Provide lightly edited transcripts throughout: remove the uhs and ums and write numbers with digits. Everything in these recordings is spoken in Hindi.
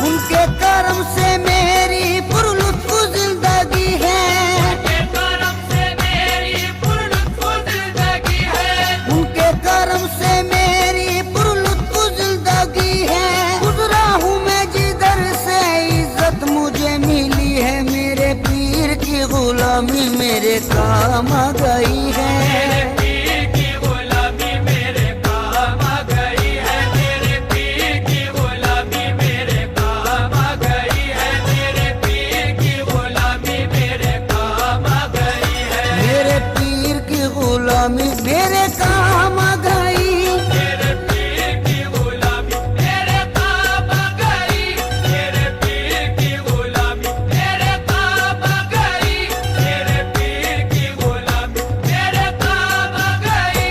उनके कर्म से मेरी पुरलुत्फ जिंदगी है, उनके कर्म से मेरी पुरलुत्फ जिंदगी है, उनके कर्म से मेरी पुरलुत्फ जिंदगी है। गुजरा हूँ मैं जिधर से इज्जत मुझे मिली है, मेरे पीर की गुलामी मेरे काम आ गई है। मेरे पीर की गुलामी मेरे काम आ गई है, मेरे पीर की गुलामी मेरे काम आ गई है, मेरे पीर की गुलामी मेरे काम आ गई है, मेरे पीर की गुलामी मेरे काम आ गई। मेरे पीर की गुलामी मेरे काम आ गई, मेरे पीर की गुलामी मेरे काम आ गई, मेरे पीर की गुलामी मेरे काम आ गई।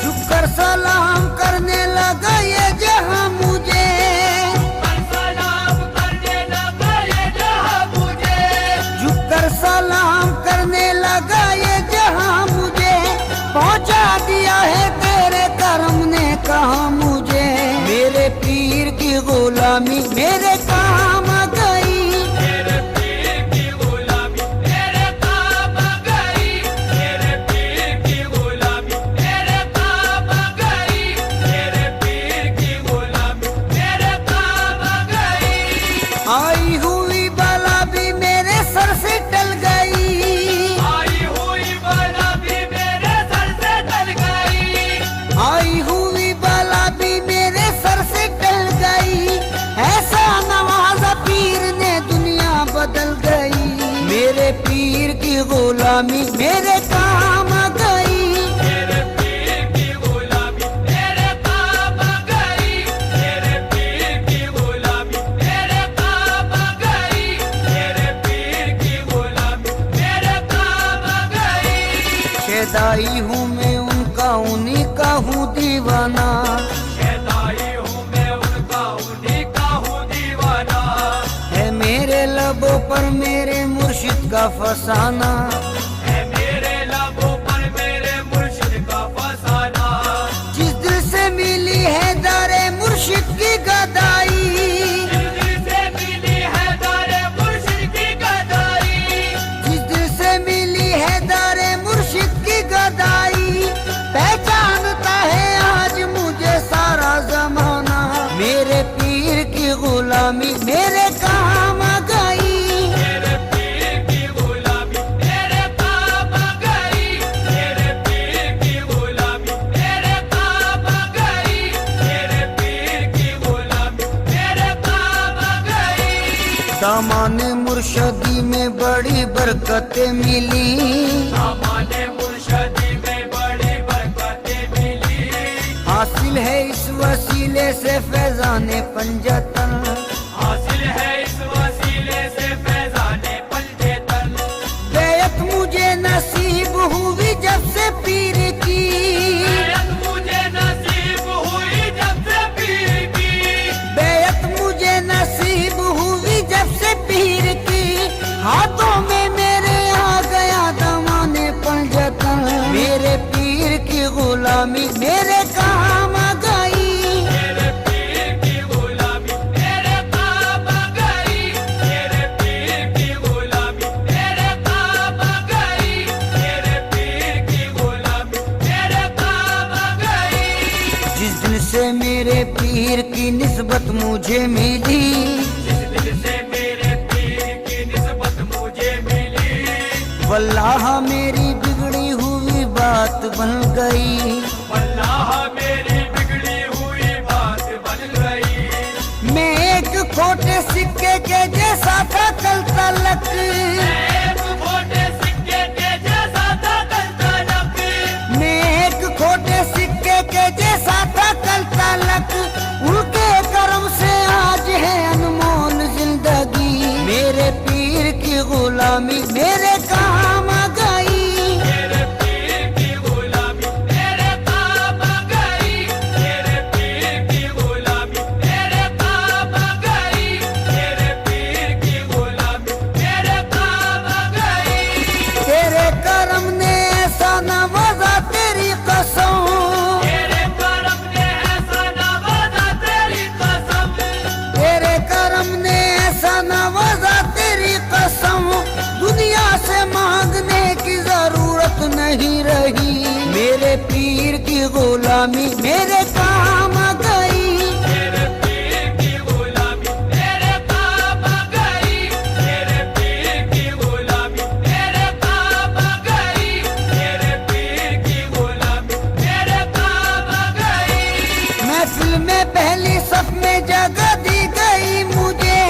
झुककर सलाम करने लगा ये जहां मुझे, सलाम करने लगा ये जहां मुझे, झुककर सलाम करने लगा ये जहां मुझे। पहुंचा दिया है तेरे कर्म ने कहा मुझे, मेरे पीर की गुलामी मेरे काम आ गई। मेरे पीर की गुलामी मेरे काम आ गई, मेरे पीर की गुलामी मेरे काम आ गई, मेरे पीर की गुलामी मेरे काम आ गई। आई हुई बला भी मेरे सर से टल गई, आई हुई बला भी मेरे सर से टल गई, आई हुई बला भी मेरे सर से टल गई। ऐसा नवाजा पीर ने दुनिया बदल गई, मेरे पीर की गुलामी मेरे काम आ गई। मेरे पीर की गुलामी मेरे काम आ गई, मेरे पीर की गुलामी मेरे काम आ गई, मेरे पीर की गुलामी मेरे काम आ गई। शेदाई हूँ मैं उनका, उन्हीं का हूँ दीवाना, शैताई हूँ मैं उनका, उन्हीं का हूँ दीवाना, है मेरे लबों पर मेरे मुर्शिद का फसाना। है मेरे लबों पर मेरे मुर्शिद का फसाना। जिस दिल से मिली है दारे मुर्शिद की गदाई, जिस दिल से मिली है दारे मुर्शिद की गदाई, जिस दिल से मिली है दारे मुर्शिद की गदाई। पहचानता है आज मुझे सारा जमाना, मेरे पीर की गुलामी मेरे काम आ गई। मेरे पीर की गुलामी मेरे काम आ गई, मेरे पीर की गुलामी मेरे काम आ गई, मेरे पीर की गुलामी मेरे काम आ गई। दामाने मुर्शदी में बड़ी बरकतें मिली, हमारे मुर्शदी में बड़ी बरकतें मिली, हासिल है इस वसीले से फैजाने पंजतन। हासिल है इस वसीले से फैजाने पंजेतन। बैत मुझे नसीब हुई जब से पीर की, बैत मुझे नसीब हुई जब से पीर की, बैत मुझे नसीब हुई जब से पीर की। हाथों में मेरे आ गया दमाने पंजतन, मेरे पीर की गुलामी मेरे काम आ गई। मेरे पीर की गुलामी मेरे काम आ गई, मेरे पीर की गुलामी मेरे काम आ गई, मेरे पीर की गुलामी मेरे काम आ गई। जिस दिन से मेरे पीर की निस्बत मुझे मिली, जिस दिल से मेरे पीर की निस्बत मुझे मिली, वल्लाह मेरी बिगड़ी हुई बात बन गई। वल्लाह मेरी बिगड़ी हुई बात बन गई। मैं एक खोटे सिक्के के जैसा था कल तलक, एक खोटे सिक्के के जैसा था कल तलक, मैं एक खोटे सिक्के के जैसा था कल तलक। उनके कर्म से आज है अनमोल जिंदगी, मेरे पीर की गुलामी मेरे काम आ गई। मेरे पीर की गुलामी मेरे काम आ गई, मेरे पीर की गुलामी मेरे काम आ गई, मेरे पीर की गुलामी मेरे काम आ गई। तेरे कर्म ने ऐसा नवाजा तेरी कसम, तेरे करम ने ऐसा नवाजा हमने ऐसा नवाजा तेरी कसम, दुनिया से मांगने की जरूरत नहीं रही। मेरे पीर की गुलामी मेरे काम आ गई। मेरे पीर की गुलामी मेरे काम आ गई। मेरे पीर की गुलामी मेरे काम आ गई। मेरे पीर की गुलामी मेरे काम आ गई। महफिल में पहली सफ में जगह दी गई मुझे,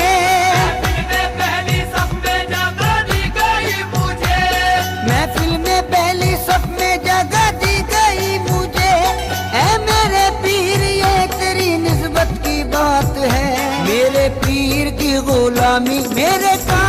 महफिल में पहली सफ में जगह दी गई मुझे। महफिल में पहली सफ में जगह दी गई मुझे। ऐ मेरे पीर ये तेरी निस्बत की बात है, मेरे पीर की गुलामी मेरे काम